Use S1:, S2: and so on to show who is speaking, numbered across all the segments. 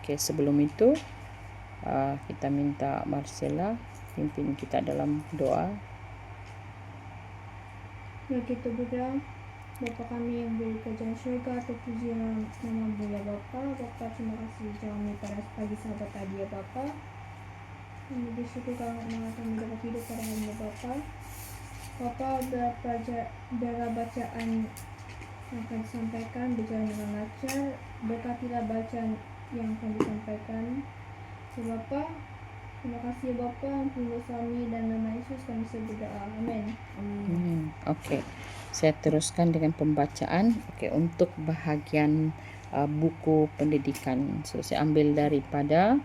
S1: Oke, sebelum itu kita minta Marcella pimpin kita dalam doa.
S2: Ya kita berdoa. Bapa kami yang di kerajaan surga, terpujilah nama-Mu ya Bapa. Bapa, terima kasih kami pada pagi sahabat tadi ya Bapa. Kami bersyukur karena kami dapat hidup pada hari ini ya Bapa. Bapa, biarlah bacaan yang akan disampaikan berjalan dengan lancar. Berkatilah bacaan yang akan disampaikan ya Bapa. Terima kasih ya Bapa, ampuni dosa kami dan nama Yesus kami berdoa. Amin.
S1: Oke, saya teruskan dengan pembacaan. Oke, untuk bahagian buku pendidikan, saya ambil daripada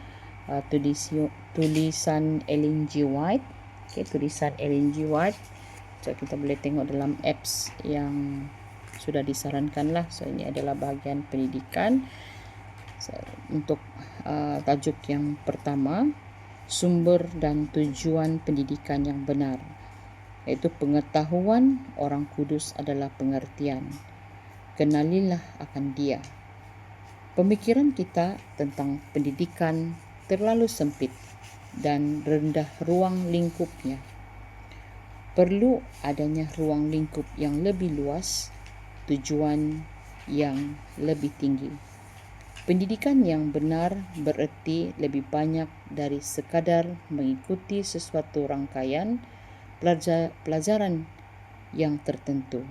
S1: tulisan Ellen G. White. Oke, tulisan Ellen G. White. So, kita boleh tengok dalam apps yang sudah disarankan lah. So, ini adalah bahagian pendidikan. So, untuk tajuk yang pertama, sumber dan tujuan pendidikan yang benar, yaitu pengetahuan orang kudus adalah pengertian. Kenalilah akan Dia. Pemikiran kita tentang pendidikan terlalu sempit dan rendah ruang lingkupnya. Perlu adanya ruang lingkup yang lebih luas, tujuan yang lebih tinggi. Pendidikan yang benar bererti lebih banyak dari sekadar mengikuti sesuatu rangkaian pelajaran yang tertentu.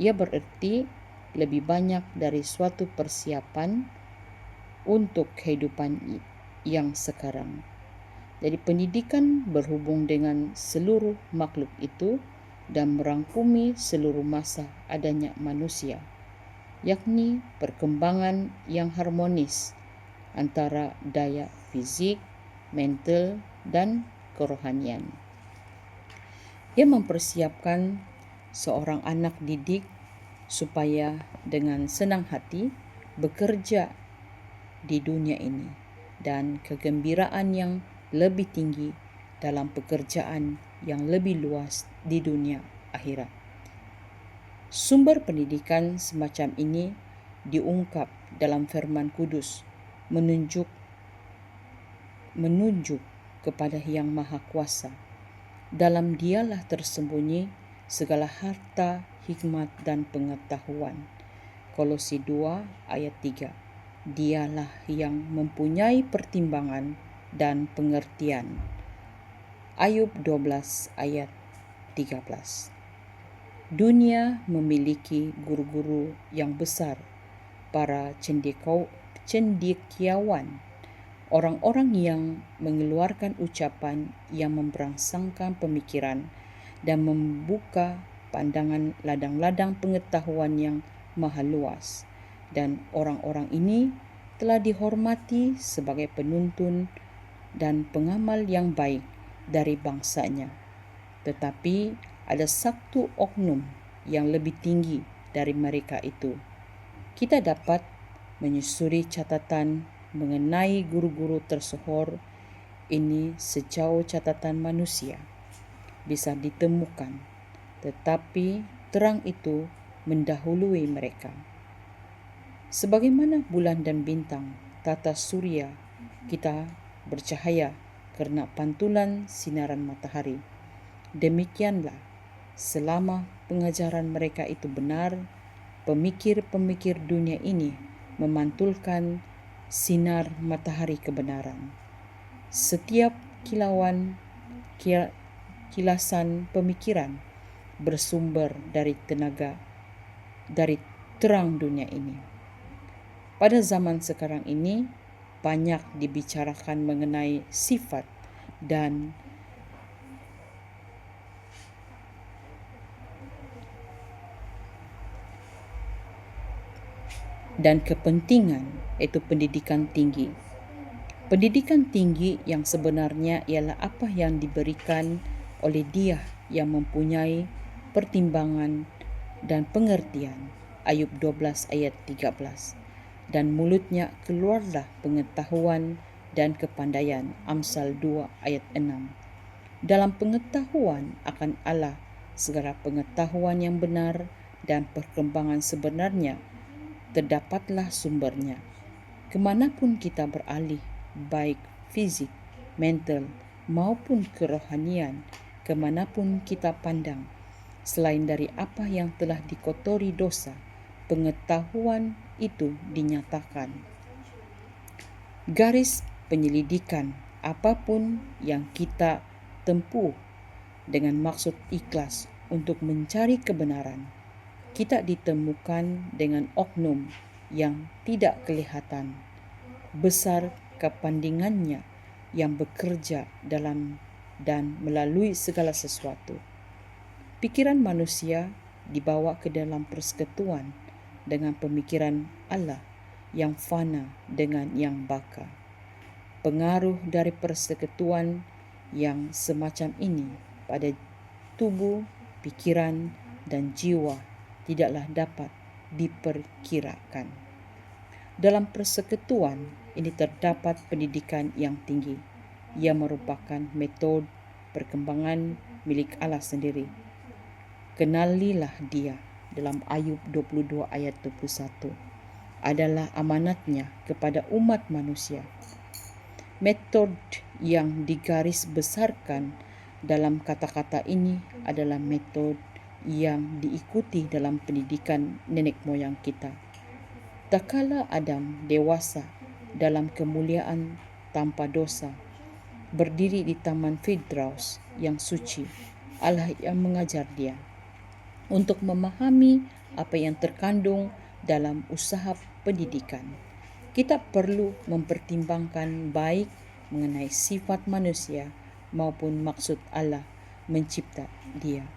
S1: Ia bererti lebih banyak dari suatu persiapan untuk kehidupan yang sekarang. Jadi pendidikan berhubung dengan seluruh makhluk itu dan merangkumi seluruh masa adanya manusia, yakni perkembangan yang harmonis antara daya fisik, mental, dan kerohanian. Ia mempersiapkan seorang anak didik supaya dengan senang hati bekerja di dunia ini dan kegembiraan yang lebih tinggi dalam pekerjaan yang lebih luas di dunia akhirat. Sumber pendidikan semacam ini diungkap dalam firman kudus menunjuk kepada Yang Maha Kuasa. Dalam Dialah tersembunyi segala harta, hikmat dan pengetahuan. Kolose 2 ayat 3. Dialah yang mempunyai pertimbangan dan pengertian. Ayub 12 ayat 13. Dunia memiliki guru-guru yang besar, para cendekiawan, orang-orang yang mengeluarkan ucapan yang memberangsangkan pemikiran dan membuka pandangan ladang-ladang pengetahuan yang maha luas. Dan orang-orang ini telah dihormati sebagai penuntun dan pengamal yang baik dari bangsanya. Tetapi ada satu oknum yang lebih tinggi dari mereka itu. Kita dapat menyusuri catatan mengenai guru-guru tersohor ini sejauh catatan manusia bisa ditemukan, tetapi terang itu mendahului mereka. Sebagaimana bulan dan bintang, tata surya kita bercahaya karena pantulan sinaran matahari. Demikianlah, selama pengajaran mereka itu benar, pemikir-pemikir dunia ini memantulkan sinar matahari kebenaran. Setiap kilasan pemikiran bersumber dari terang dunia ini. Pada zaman sekarang ini, banyak dibicarakan mengenai sifat dan kepentingan, yaitu pendidikan tinggi. Pendidikan tinggi yang sebenarnya ialah apa yang diberikan oleh Dia yang mempunyai pertimbangan dan pengertian. Ayub 12 ayat 13. Dan mulutnya keluarlah pengetahuan dan kepandaian. Amsal 2 ayat 6. Dalam pengetahuan akan Allah, segala pengetahuan yang benar dan perkembangan sebenarnya terdapatlah sumbernya. Kemanapun kita beralih, baik fisik, mental maupun kerohanian, kemanapun kita pandang, selain dari apa yang telah dikotori dosa, pengetahuan itu dinyatakan. Garis penyelidikan apapun yang kita tempuh dengan maksud ikhlas untuk mencari kebenaran, kita ditemukan dengan oknum yang tidak kelihatan, besar kepandingannya yang bekerja dalam dan melalui segala sesuatu. Pikiran manusia dibawa ke dalam persekutuan dengan pemikiran Allah yang fana dengan yang baka. Pengaruh dari persekutuan yang semacam ini pada tubuh, pikiran, dan jiwa tidaklah dapat diperkirakan. Dalam persekutuan ini terdapat pendidikan yang tinggi. Ia merupakan metode perkembangan milik Allah sendiri. Kenalilah Dia dalam Ayub 22 ayat 21 adalah amanatnya kepada umat manusia. Metode yang digaris besarkan dalam kata-kata ini adalah metode yang diikuti dalam pendidikan nenek moyang kita. Tak kala Adam dewasa dalam kemuliaan tanpa dosa, berdiri di Taman Firdaus yang suci, Allah yang mengajar dia untuk memahami apa yang terkandung dalam usaha pendidikan. Kita perlu mempertimbangkan baik mengenai sifat manusia maupun maksud Allah mencipta dia.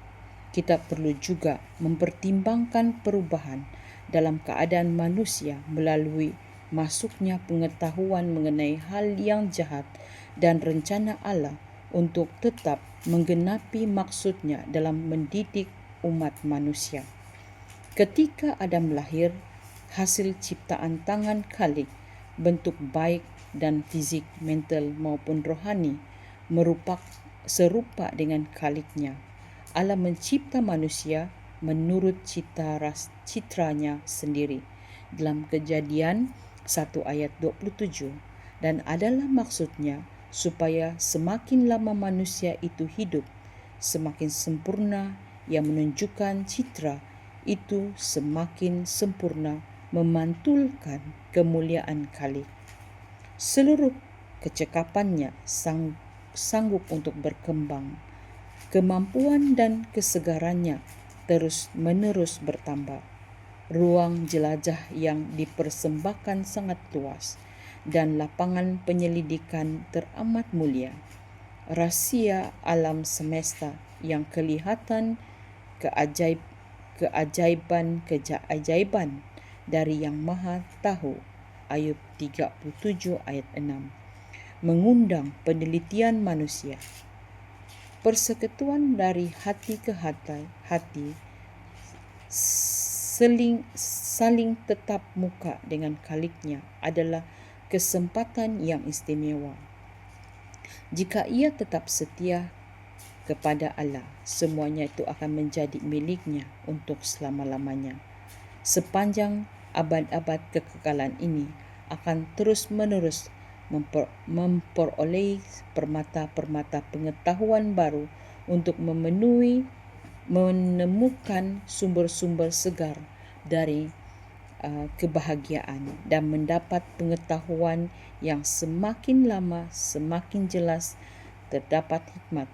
S1: Kita perlu juga mempertimbangkan perubahan dalam keadaan manusia melalui masuknya pengetahuan mengenai hal yang jahat dan rencana Allah untuk tetap menggenapi maksudnya dalam mendidik umat manusia. Ketika Adam lahir, hasil ciptaan tangan Khalik, bentuk baik dan fisik, mental maupun rohani serupa dengan Khaliknya. Allah mencipta manusia menurut citranya sendiri dalam Kejadian 1 ayat 27, dan adalah maksudnya supaya semakin lama manusia itu hidup, semakin sempurna yang menunjukkan citra itu semakin sempurna memantulkan kemuliaan Khalik. Seluruh kecekapannya sanggup untuk berkembang. Kemampuan dan kesegarannya terus-menerus bertambah. Ruang jelajah yang dipersembahkan sangat luas dan lapangan penyelidikan teramat mulia. Rahsia alam semesta yang kelihatan keajaiban dari Yang Maha Tahu. Ayub 37 ayat 6 mengundang penelitian manusia. Persekutuan dari hati ke hati saling tetap muka dengan Khaliknya adalah kesempatan yang istimewa. Jika ia tetap setia kepada Allah, semuanya itu akan menjadi miliknya untuk selama-lamanya. Sepanjang abad-abad kekekalan ini akan terus-menerus memperoleh permata-permata pengetahuan baru untuk menemukan sumber-sumber segar dari kebahagiaan dan mendapat pengetahuan yang semakin lama semakin jelas. Terdapat hikmat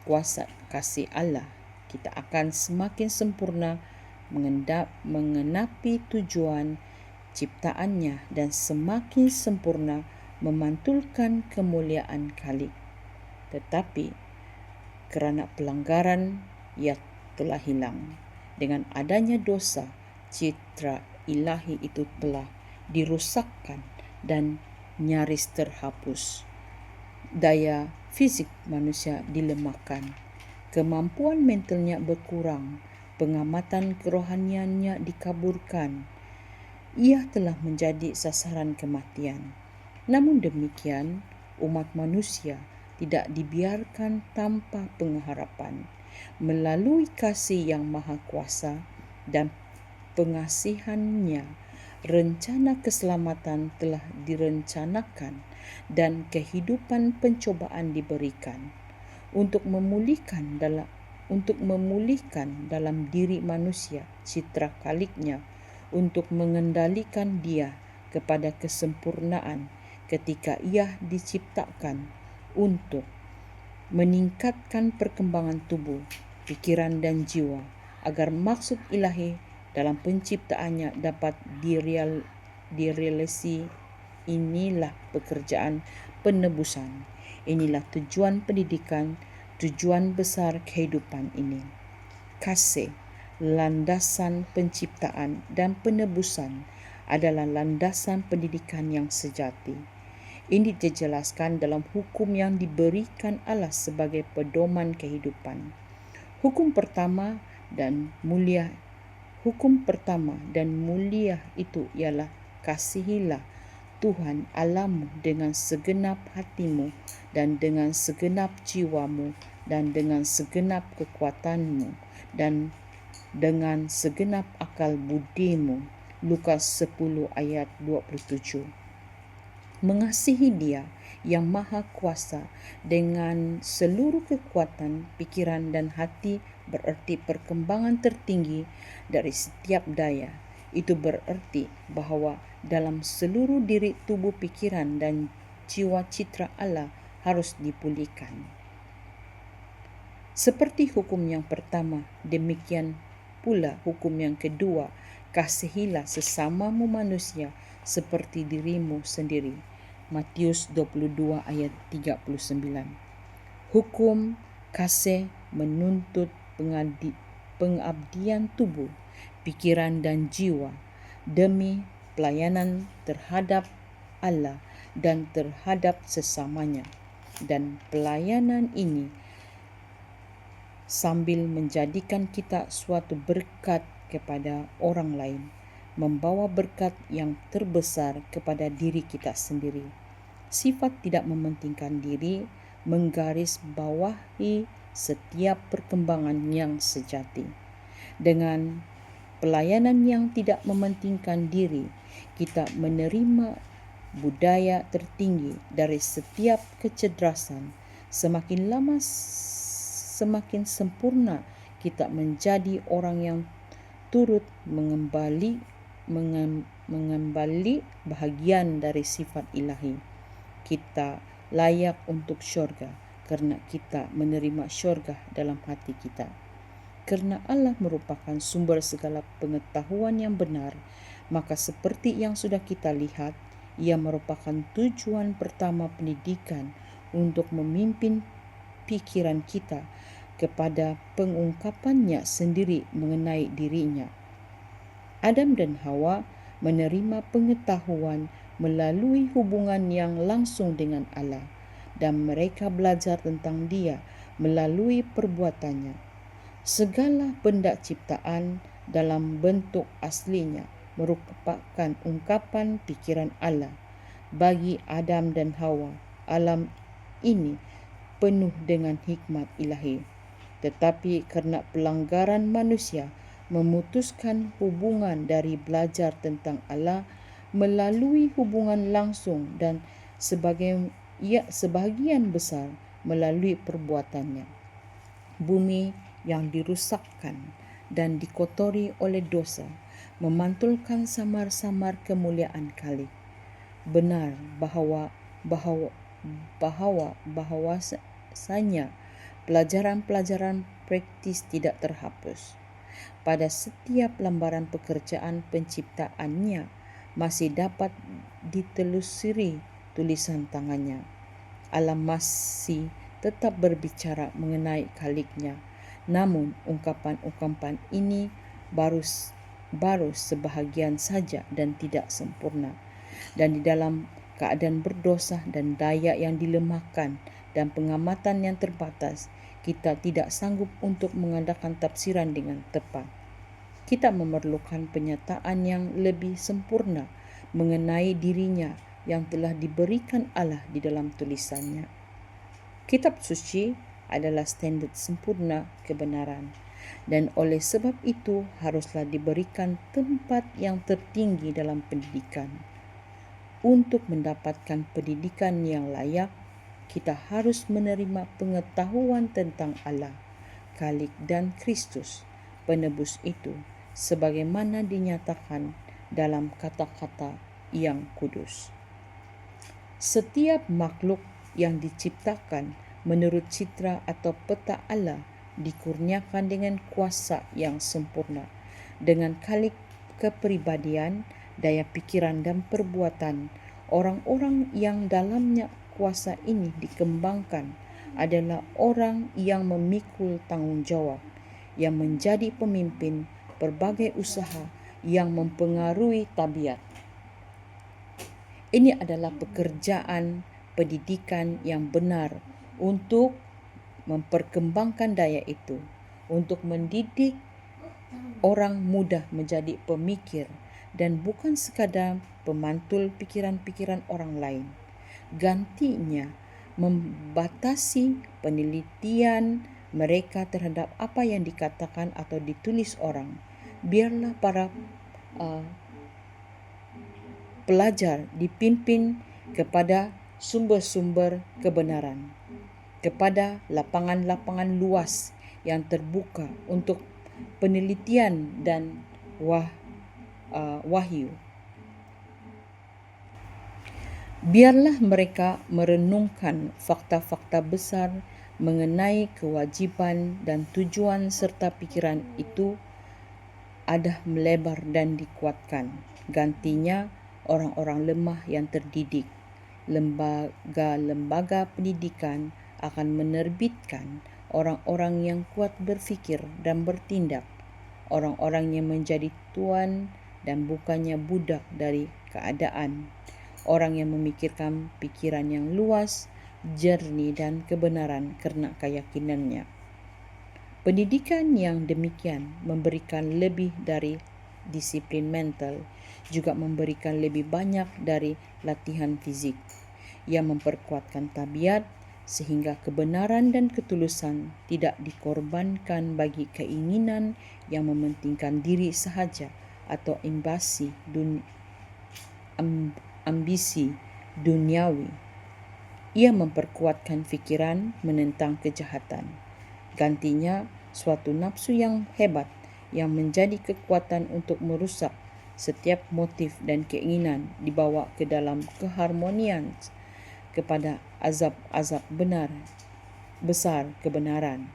S1: kuasa kasih Allah, kita akan semakin sempurna mengenapi tujuan ciptaannya dan semakin sempurna memantulkan kemuliaan Khalik. Tetapi kerana pelanggaran ia telah hilang. Dengan adanya dosa, citra ilahi itu telah dirosakkan dan nyaris terhapus. Daya fisik manusia dilemahkan, kemampuan mentalnya berkurang, pengamatan kerohaniannya dikaburkan. Ia telah menjadi sasaran kematian. Namun demikian, umat manusia tidak dibiarkan tanpa pengharapan. Melalui kasih yang maha kuasa dan pengasihannya, rencana keselamatan telah direncanakan dan kehidupan pencobaan diberikan untuk memulihkan dalam diri manusia citra Khaliknya, untuk mengendalikan dia kepada kesempurnaan ketika ia diciptakan, untuk meningkatkan perkembangan tubuh, pikiran dan jiwa, agar maksud ilahi dalam penciptaannya dapat direalisasi. Inilah pekerjaan penebusan. Inilah tujuan pendidikan, tujuan besar kehidupan ini. Kasih, landasan penciptaan dan penebusan, adalah landasan pendidikan yang sejati. Ini dijelaskan dalam hukum yang diberikan Allah sebagai pedoman kehidupan. Hukum pertama dan mulia itu ialah kasihilah Tuhan Allahmu dengan segenap hatimu dan dengan segenap jiwamu dan dengan segenap kekuatanmu dan dengan segenap akal budimu. Lukas 10 ayat 27. Mengasihi Dia yang Maha Kuasa dengan seluruh kekuatan, pikiran dan hati bererti perkembangan tertinggi dari setiap daya. Itu bererti bahawa dalam seluruh diri, tubuh, pikiran dan jiwa citra Allah harus dipulihkan. Seperti hukum yang pertama, demikian pula hukum yang kedua, kasihilah sesamamu manusia seperti dirimu sendiri. Matius 22 ayat 39. Hukum kasih menuntut pengabdian tubuh, pikiran dan jiwa demi pelayanan terhadap Allah dan terhadap sesamanya. Dan pelayanan ini sambil menjadikan kita suatu berkat kepada orang lain, membawa berkat yang terbesar kepada diri kita sendiri. Sifat tidak mementingkan diri menggarisbawahi setiap perkembangan yang sejati. Dengan pelayanan yang tidak mementingkan diri, kita menerima budaya tertinggi dari setiap kecerdasan. Semakin lama semakin sempurna kita menjadi orang yang turut mengembali bahagian dari sifat ilahi. Kita layak untuk syurga kerana kita menerima syurga dalam hati kita. Kerana Allah merupakan sumber segala pengetahuan yang benar, maka seperti yang sudah kita lihat, ia merupakan tujuan pertama pendidikan untuk memimpin pikiran kita kepada pengungkapannya sendiri mengenai dirinya. Adam dan Hawa menerima pengetahuan melalui hubungan yang langsung dengan Allah, dan mereka belajar tentang Dia melalui perbuatannya. Segala benda ciptaan dalam bentuk aslinya merupakan ungkapan pikiran Allah. Bagi Adam dan Hawa, alam ini penuh dengan hikmat ilahi. Tetapi kerana pelanggaran manusia memutuskan hubungan dari belajar tentang Allah melalui hubungan langsung dan sebahagian besar melalui perbuatannya. Bumi yang dirusakkan dan dikotori oleh dosa memantulkan samar-samar kemuliaan Khalik. Benar bahawasanya pelajaran-pelajaran praktis tidak terhapus. Pada setiap lembaran pekerjaan penciptaannya masih dapat ditelusuri tulisan tangannya. Allah masih tetap berbicara mengenai Khaliknya. Namun ungkapan-ungkapan ini baru sebahagian saja dan tidak sempurna. Dan di dalam keadaan berdosa dan daya yang dilemahkan dan pengamatan yang terbatas, kita tidak sanggup untuk mengadakan tafsiran dengan tepat. Kita memerlukan penyataan yang lebih sempurna mengenai dirinya yang telah diberikan Allah di dalam tulisannya. Kitab suci adalah standard sempurna kebenaran. dan oleh sebab itu haruslah diberikan tempat yang tertinggi dalam pendidikan. Untuk mendapatkan pendidikan yang layak, kita harus menerima pengetahuan tentang Allah, Khalik dan Kristus, penebus itu, sebagaimana dinyatakan dalam kata-kata yang kudus. Setiap makhluk yang diciptakan menurut citra atau peta Allah dikurniakan dengan kuasa yang sempurna, dengan Khalik kepribadian, daya pikiran dan perbuatan. Orang-orang yang dalamnya kuasa ini dikembangkan adalah orang yang memikul tanggung jawab, yang menjadi pemimpin berbagai usaha yang mempengaruhi tabiat. Ini adalah pekerjaan pendidikan yang benar untuk memperkembangkan daya itu, untuk mendidik orang mudah menjadi pemikir dan bukan sekadar pemantul pikiran-pikiran orang lain. Gantinya, membatasi penelitian mereka terhadap apa yang dikatakan atau ditulis orang. Biarlah para pelajar dipimpin kepada sumber-sumber kebenaran, kepada lapangan-lapangan luas yang terbuka untuk penelitian dan wahyu. Biarlah mereka merenungkan fakta-fakta besar mengenai kewajiban dan tujuan serta pikiran itu ada melebar dan dikuatkan. Gantinya, orang-orang lemah yang terdidik, lembaga-lembaga pendidikan akan menerbitkan orang-orang yang kuat berfikir dan bertindak, orang-orang yang menjadi tuan dan bukannya budak dari keadaan, orang yang memikirkan pikiran yang luas, jernih dan kebenaran kerana keyakinannya. Pendidikan yang demikian memberikan lebih dari disiplin mental, juga memberikan lebih banyak dari latihan fizik yang memperkuatkan tabiat sehingga kebenaran dan ketulusan tidak dikorbankan bagi keinginan yang mementingkan diri sahaja atau ambisi duniawi. Ia memperkuatkan fikiran menentang kejahatan. Gantinya, suatu nafsu yang hebat yang menjadi kekuatan untuk merusak setiap motif dan keinginan dibawa ke dalam keharmonian kepada azab-azab besar kebenaran.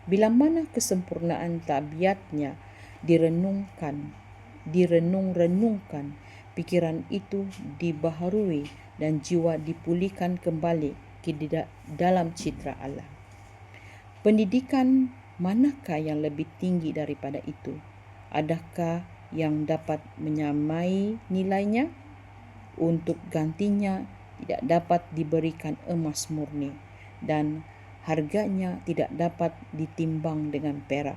S1: Bila mana kesempurnaan tabiatnya direnung-renungkan, pikiran itu dibaharui dan jiwa dipulihkan kembali ke dalam citra Allah. Pendidikan manakah yang lebih tinggi daripada itu? Adakah yang dapat menyamai nilainya? Untuk gantinya tidak dapat diberikan emas murni dan harganya tidak dapat ditimbang dengan perak.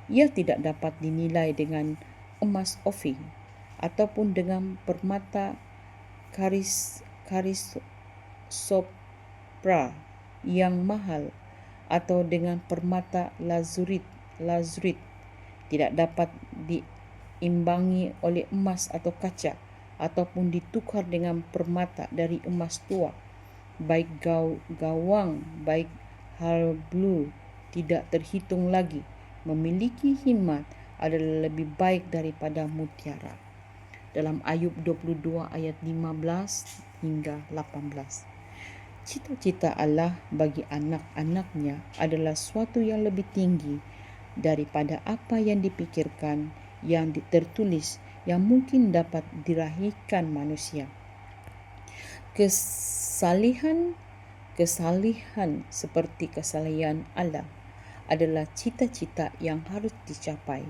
S1: Ia tidak dapat dinilai dengan emas Ophir ataupun dengan permata karisopra yang mahal atau dengan permata lazurit tidak dapat diimbangi oleh emas atau kaca ataupun ditukar dengan permata dari emas tua. Baik gawang, baik hal blue tidak terhitung lagi. Memiliki hikmat adalah lebih baik daripada mutiara. Dalam Ayub 22 ayat 15 hingga 18. Cita-cita Allah bagi anak-anaknya adalah suatu yang lebih tinggi daripada apa yang dipikirkan, yang tertulis, yang mungkin dapat diraihkan manusia. Kesalihan seperti kesalihan Allah adalah cita-cita yang harus dicapai.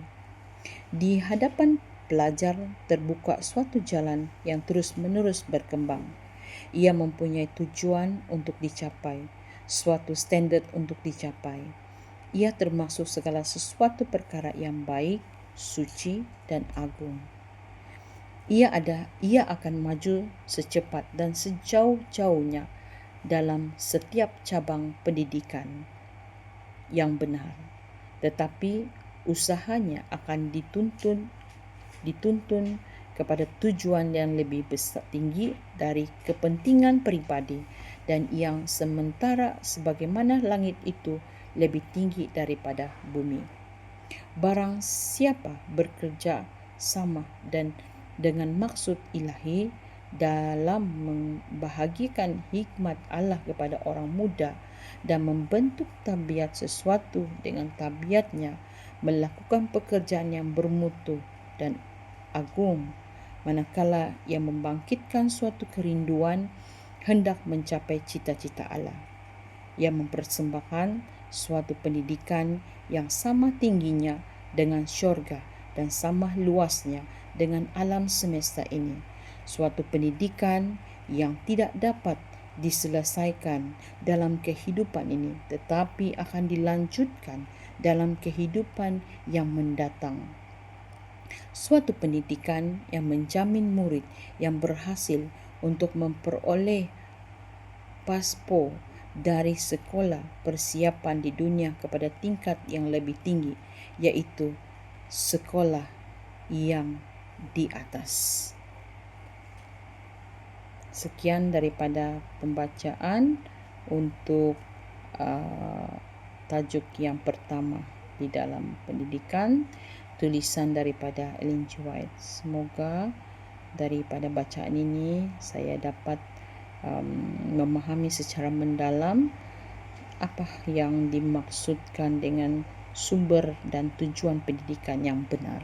S1: Di hadapan pelajar terbuka suatu jalan yang terus-menerus berkembang. Ia mempunyai tujuan untuk dicapai, suatu standard untuk dicapai. Ia termasuk segala sesuatu perkara yang baik, suci dan agung. Ia akan maju secepat dan sejauh-jauhnya dalam setiap cabang pendidikan yang benar. tetapi usahanya akan dituntun kepada tujuan yang lebih besar tinggi dari kepentingan peribadi dan yang sementara sebagaimana langit itu lebih tinggi daripada bumi. Barang siapa bekerja sama dan dengan maksud ilahi dalam membahagikan hikmat Allah kepada orang muda dan membentuk tabiat sesuatu dengan tabiatnya, melakukan pekerjaan yang bermutu dan agung, manakala ia membangkitkan suatu kerinduan hendak mencapai cita-cita Allah. Ia mempersembahkan suatu pendidikan yang sama tingginya dengan syurga dan sama luasnya dengan alam semesta ini. Suatu pendidikan yang tidak dapat diselesaikan dalam kehidupan ini, tetapi akan dilanjutkan dalam kehidupan yang mendatang. Suatu pendidikan yang menjamin murid yang berhasil untuk memperoleh paspor dari sekolah persiapan di dunia kepada tingkat yang lebih tinggi, iaitu sekolah yang di atas. Sekian daripada pembacaan untuk tajuk yang pertama di dalam pendidikan, tulisan daripada Ellen G. White. Semoga daripada bacaan ini saya dapat memahami secara mendalam apa yang dimaksudkan dengan sumber dan tujuan pendidikan yang benar.